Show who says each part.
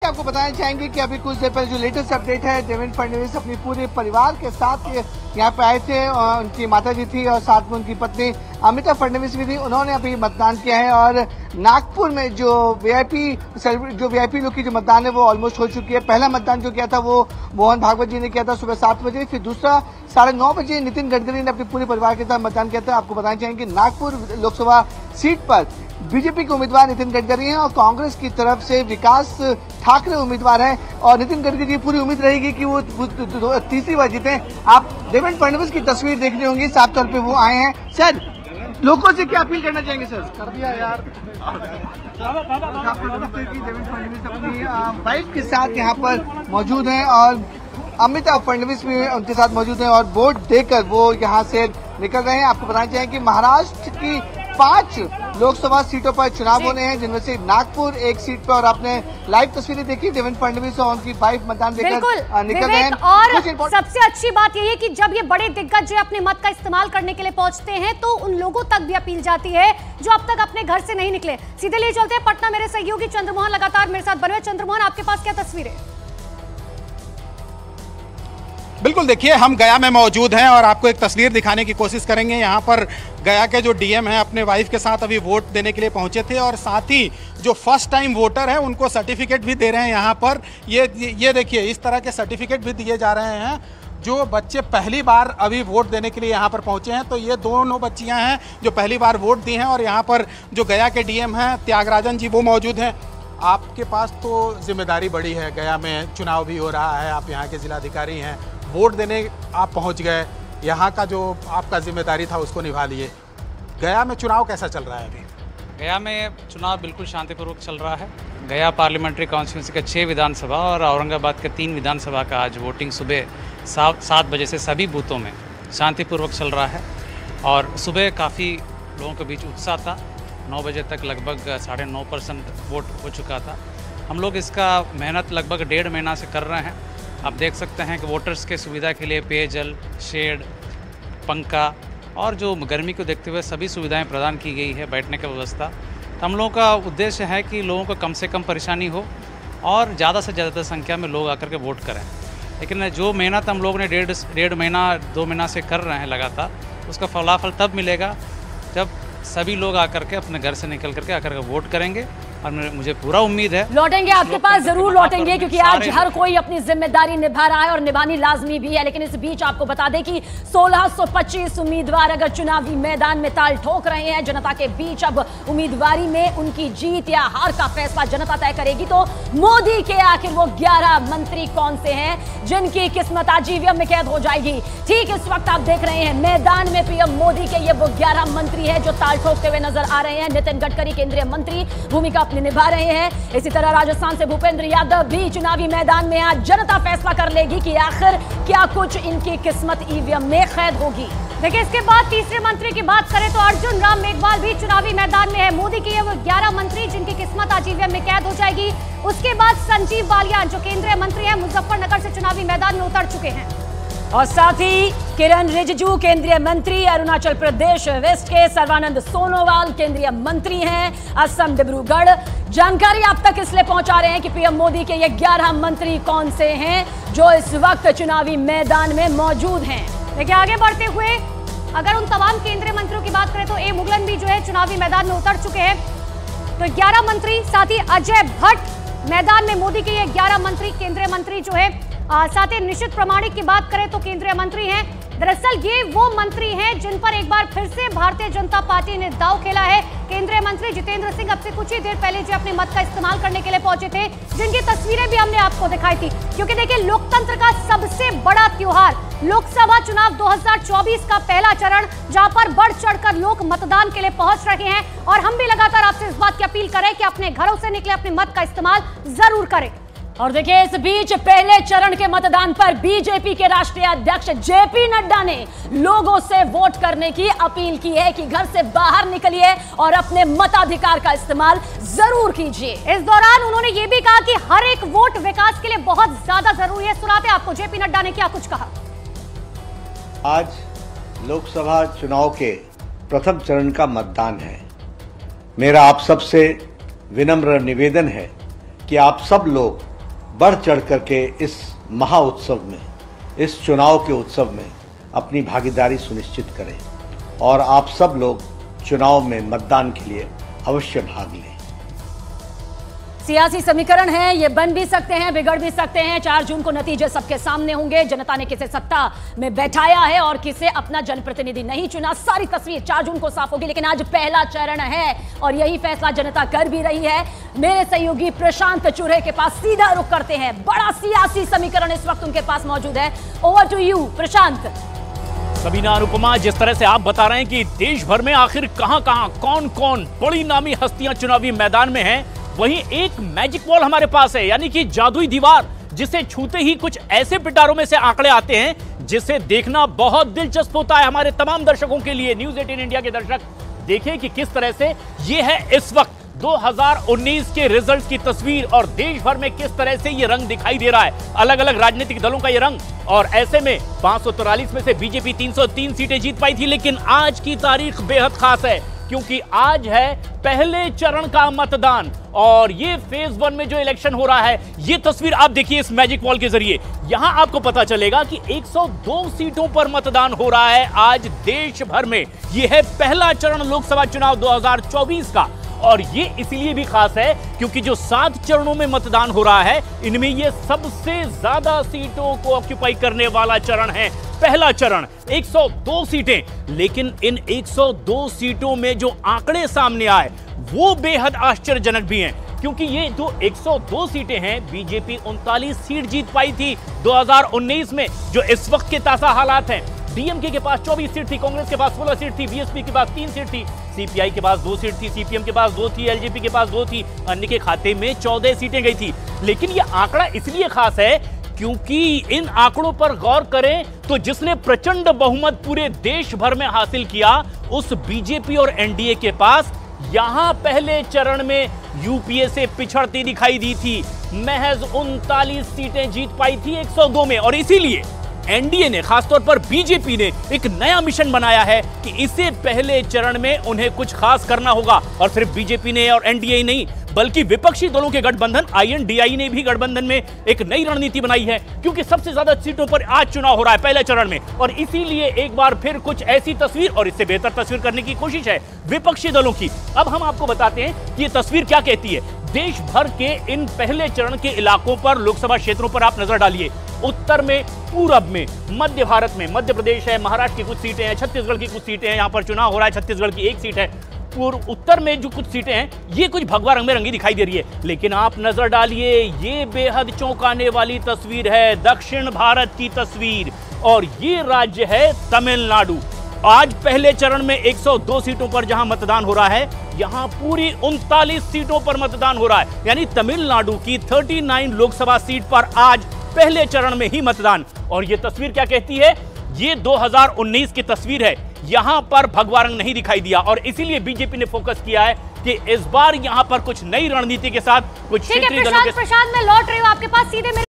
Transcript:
Speaker 1: आपको बताना चाहेंगे कि अभी कुछ देर पहले जो लेटेस्ट अपडेट है, देवेंद्र फडणवीस अपने पूरे परिवार के साथ यहाँ पे आए थे और उनकी माताजी थी और साथ में उनकी पत्नी अमिता फडणवीस भी थी। उन्होंने अभी मतदान किया है और नागपुर में जो वीआईपी लोग की जो मतदान है वो ऑलमोस्ट हो चुकी है। पहला मतदान जो किया था वो मोहन भागवत जी ने किया था सुबह 7 बजे, फिर दूसरा 9:30 बजे नितिन गडकरी ने अपने पूरे परिवार के साथ मतदान किया था। आपको बताना चाहेंगे नागपुर लोकसभा सीट पर बीजेपी के उम्मीदवार नितिन गडकरी हैं और कांग्रेस की तरफ से विकास ठाकरे उम्मीदवार हैं और नितिन गडकरी की पूरी उम्मीद रहेगी कि वो तीसरी बार जीते। आप देवेंद्र फडणवीस की तस्वीर देखनी होंगी, साफ तौर पे वो आए हैं। सर, लोगों से क्या अपील करना चाहेंगे? सर, कर दिया यार। देवेंद्र फडणवीस अपनी वाइफ के साथ यहाँ पर मौजूद हैं और अमिताभ फडणवीस भी उनके साथ मौजूद हैं और वोट देकर वो यहाँ से निकल रहे हैं। आपको बताना चाहेंगे कि महाराष्ट्र की 5 लोकसभा सीटों पर चुनाव होने हैं, जिनमें से नागपुर एक सीट पर, और आपने लाइव तस्वीरें देखी, देवेंद्र फडणवीस और उनकी वाइफ मतदान देकर निकल रहे हैं।
Speaker 2: और सबसे अच्छी बात यह है कि जब ये बड़े दिग्गज जो अपने मत का इस्तेमाल करने के लिए पहुंचते हैं तो उन लोगों तक भी अपील जाती है जो अब तक अपने घर से नहीं निकले। सीधे लिए चलते हैं पटना, मेरे सहयोगी चंद्रमोहन लगातार मेरे साथ बने हुए। चंद्रमोहन, आपके पास क्या तस्वीरें?
Speaker 3: बिल्कुल, देखिए हम गया में मौजूद हैं और आपको एक तस्वीर दिखाने की कोशिश करेंगे। यहाँ पर गया के जो डीएम हैं अपने वाइफ के साथ अभी वोट देने के लिए पहुंचे थे और साथ ही जो फर्स्ट टाइम वोटर हैं उनको सर्टिफिकेट भी दे रहे हैं। यहाँ पर ये देखिए, इस तरह के सर्टिफिकेट भी दिए जा रहे हैं जो बच्चे पहली बार अभी वोट देने के लिए यहाँ पर पहुँचे हैं। तो ये दोनों बच्चियाँ हैं जो पहली बार वोट दी हैं और यहाँ पर जो गया के डीएम हैं त्यागराजन जी वो मौजूद हैं। आपके पास तो जिम्मेदारी बड़ी है, गया में चुनाव भी हो रहा है, आप यहाँ के जिलाधिकारी हैं, वोट देने आप पहुंच गए, यहाँ का जो आपका जिम्मेदारी था उसको निभा लिए। गया में चुनाव कैसा चल रहा है अभी?
Speaker 4: गया में चुनाव बिल्कुल शांतिपूर्वक चल रहा है। गया पार्लियामेंट्री कॉन्स्टिट्यूंसी के 6 विधानसभा और औरंगाबाद के 3 विधानसभा का आज वोटिंग सुबह 7 बजे से सभी बूथों में शांतिपूर्वक चल रहा है और सुबह काफ़ी लोगों के बीच उत्साह था। 9 बजे तक लगभग 9.5% वोट हो चुका था। हम लोग इसका मेहनत लगभग 1.5 महीना से कर रहे हैं। आप देख सकते हैं कि वोटर्स के सुविधा के लिए पेयजल, शेड, पंखा और जो गर्मी को देखते हुए सभी सुविधाएं प्रदान की गई है, बैठने की व्यवस्था। तो हम लोगों का उद्देश्य है कि लोगों को कम से कम परेशानी हो और ज़्यादा से ज़्यादा संख्या में लोग आकर के वोट करें। लेकिन जो मेहनत हम लोग ने 1.5 महीना 2 महीना से कर रहे हैं लगातार, उसका फलाफल तब मिलेगा जब सभी लोग आकर के अपने घर से निकल करके आकर के वोट करेंगे और मुझे पूरा उम्मीद है
Speaker 2: लौटेंगे आपके पास, जरूर लौटेंगे, क्योंकि आज हर कोई अपनी जिम्मेदारी निभा रहा है और निभानी लाजमी भी है। लेकिन इस बीच आपको बता दें कि 1625 उम्मीदवार अगर चुनावी मैदान में ताल ठोक रहे हैं जनता के बीच, अब उम्मीदवारी में उनकी जीत या हार का फैसला जनता तय करेगी। तो मोदी के आखिर वो 11 मंत्री कौन से हैं जिनकी किस्मत आज ईवीएम में कैद हो जाएगी? ठीक इस वक्त आप देख रहे हैं मैदान में पीएम मोदी के ये वो 11 मंत्री हैं जो ताल ठोकते हुए नजर आ रहे हैं। नितिन गडकरी केंद्रीय मंत्री भूमिका अपने निभा रहे हैं। इसी तरह राजस्थान से भूपेंद्र यादव भी चुनावी मैदान में आज जनता फैसला कर लेगी कि आखिर क्या कुछ इनकी किस्मत ईवीएम में कैद होगी। देखिए, इसके बाद तीसरे मंत्री की बात करें तो अर्जुन राम मेघवाल भी चुनावी मैदान में है। मोदी के ये वो 11 मंत्री जिनकी किस्मत आज ईवीएम में कैद हो जाएगी। उसके बाद संजीव बालियान जो केंद्रीय मंत्री है मुजफ्फरनगर से चुनावी मैदान में उतर चुके हैं और साथ ही किरण रिजिजू केंद्रीय मंत्री, अरुणाचल प्रदेश वेस्ट के सर्बानंद सोनोवाल केंद्रीय मंत्री हैं, असम डिब्रूगढ़। जानकारी आप तक इसलिए पहुंचा रहे हैं कि पीएम मोदी के ये 11 मंत्री कौन से हैं जो इस वक्त चुनावी मैदान में मौजूद हैं। देखिए, आगे बढ़ते हुए अगर उन तमाम केंद्रीय मंत्रियों की बात करें तो ए मुगलन भी जो है चुनावी मैदान में उतर चुके हैं। तो 11 मंत्री, साथ ही अजय भट्ट मैदान में, मोदी के ये 11 मंत्री केंद्रीय मंत्री जो है, साथ ही निश्चित प्रामाणिक की बात करें तो केंद्रीय मंत्री हैं। दरअसल ये वो मंत्री हैं जिन पर एक बार फिर से भारतीय जनता पार्टी ने दांव खेला है। केंद्रीय मंत्री जितेंद्र सिंह अब से कुछ ही देर पहले जो अपने मत का इस्तेमाल करने के लिए पहुंचे थे, जिनकी तस्वीरें भी हमने आपको दिखाई थी। क्योंकि देखिए, लोकतंत्र का सबसे बड़ा त्योहार लोकसभा चुनाव 2024 का पहला चरण, जहां पर बढ़ चढ़कर लोग मतदान के लिए पहुंच रहे हैं और हम भी लगातार आपसे इस बात की अपील करें कि अपने घरों से निकले अपने मत का इस्तेमाल जरूर करें। और देखिए, इस बीच पहले चरण के मतदान पर बीजेपी के राष्ट्रीय अध्यक्ष जेपी नड्डा ने लोगों से वोट करने की अपील की है कि घर से बाहर निकलिए और अपने मताधिकार का इस्तेमाल जरूर कीजिए। इस दौरान उन्होंने ये भी कहा कि हर एक वोट विकास के लिए बहुत ज्यादा जरूरी है। सुनाते आपको जेपी नड्डा ने क्या कुछ कहा।
Speaker 5: आज लोकसभा चुनाव के प्रथम चरण का मतदान है। मेरा आप सबसे विनम्र निवेदन है कि आप सब लोग बढ़ चढ़ करके इस महा उत्सव में, इस चुनाव के उत्सव में अपनी भागीदारी सुनिश्चित करें और आप सब लोग चुनाव में मतदान के लिए अवश्य भाग लें।
Speaker 2: सियासी समीकरण है, ये बन भी सकते हैं, बिगड़ भी सकते हैं। 4 जून को नतीजे सबके सामने होंगे। जनता ने किसे सत्ता में बैठाया है और किसे अपना जनप्रतिनिधि नहीं चुना, सारी तस्वीर 4 जून को साफ होगी। लेकिन आज पहला चरण है और यही फैसला जनता कर भी रही है। मेरे सहयोगी प्रशांत चुरे के पास सीधा रुख करते हैं। बड़ा सियासी समीकरण इस वक्त उनके पास मौजूद है। ओवर टू यू प्रशांत।
Speaker 6: सबीना, अनुपमा, जिस तरह से आप बता रहे हैं कि देश भर में आखिर कहां कौन कौन बड़ी नामी हस्तियां चुनावी मैदान में हैं, वहीं एक मैजिक वॉल हमारे पास है, यानी कि जादुई दीवार, जिसे छूते ही कुछ ऐसे पिटारों में से आंकड़े आते हैं जिसे देखना बहुत दिलचस्प होता है हमारे तमाम दर्शकों के लिए। न्यूज़ 18 इंडिया के दर्शक देखें कि किस तरह से ये है इस वक्त 2019 के रिजल्ट की तस्वीर और देश भर में किस तरह से ये रंग दिखाई दे रहा है, अलग अलग राजनीतिक दलों का ये रंग। और ऐसे में 543 में से बीजेपी 303 सीटें जीत पाई थी। लेकिन आज की तारीख बेहद खास है क्योंकि आज है पहले चरण का मतदान और ये फेज 1 में जो इलेक्शन हो रहा है, ये तस्वीर आप देखिए इस मैजिक वॉल के जरिए। यहां आपको पता चलेगा कि 102 सीटों पर मतदान हो रहा है आज देश भर में। यह है पहला चरण लोकसभा चुनाव 2024 का और ये इसलिए भी खास है क्योंकि जो 7 चरणों में मतदान हो रहा है, इनमें ये सबसे ज्यादा सीटों को ऑक्यूपाई करने वाला चरण है। पहला चरण 102 सीटें, लेकिन इन 102 सीटों में जो आंकड़े सामने आए वो बेहद आश्चर्यजनक भी हैं क्योंकि ये जो 102 सीटें हैं, बीजेपी 39 सीट जीत पाई थी 2019 में, जो इस वक्त के ताजा हालात हैं। डीएमके के पास 24 सीट थी, कांग्रेस के पास 16 सीट थी, बीएसपी के पास 3 सीट थी, सीपीआई के पास 2 सीट थी, सीपीएम के पास 2 थी, एलजेपी के पास 2 थी, अन्य के खाते में 14 सीटें गई थी। लेकिन यह आंकड़ा इसलिए खास है क्योंकि इन आंकड़ों पर गौर करें तो जिसने प्रचंड बहुमत पूरे देश भर में हासिल किया, उस बीजेपी और एनडीए के पास यहां पहले चरण में यूपीए से पिछड़ती दिखाई दी थी। महज 39 सीटें जीत पाई थी 102 में और इसीलिए एनडीए ने, खासतौर पर बीजेपी ने एक नया मिशन बनाया है कि इसे पहले चरण में उन्हें कुछ खास करना होगा। और सिर्फ बीजेपी ने और एनडीए नहीं बल्कि विपक्षी दलों के गठबंधन आईएनडीआई ने भी गठबंधन में एक नई रणनीति बनाई है क्योंकि सबसे ज्यादा सीटों पर आज चुनाव हो रहा है पहले चरण में और इसीलिए एक बार फिर कुछ ऐसी तस्वीर और इससे बेहतर तस्वीर करने की कोशिश है विपक्षी दलों की। अब हम आपको बताते हैं कि ये तस्वीर क्या कहती है। देश भर के इन पहले चरण के इलाकों पर, लोकसभा क्षेत्रों पर आप नजर डालिए। उत्तर में, पूरब में, मध्य भारत में, मध्य प्रदेश है, महाराष्ट्र की कुछ सीटें हैं, छत्तीसगढ़ की कुछ सीटें हैं, यहाँ पर चुनाव हो रहा है, छत्तीसगढ़ की 1 सीट है। पूर्व उत्तर में जो कुछ सीटें हैं, ये कुछ भगवा रंग में रंगी दिखाई दे रही है। लेकिन आप नजर डालिए, ये बेहद चौंकाने वाली तस्वीर है, दक्षिण भारत की तस्वीर और ये राज्य है तमिलनाडु। आज पहले चरण में 102 सीटों पर जहां मतदान हो रहा है, यहां पूरी 39 सीटों पर मतदान हो रहा है, यानी तमिलनाडु की 39 लोकसभा सीट पर आज पहले चरण में ही मतदान। और यह तस्वीर क्या कहती है? ये 2019 की तस्वीर है, यहां पर भगवा रंग नहीं दिखाई दिया और इसीलिए बीजेपी ने फोकस किया है कि इस बार यहां पर कुछ नई रणनीति के साथ कुछ क्षेत्रीय दलों के।
Speaker 2: प्रशांत, मैं लौट रही हूं आपके पास सीधे।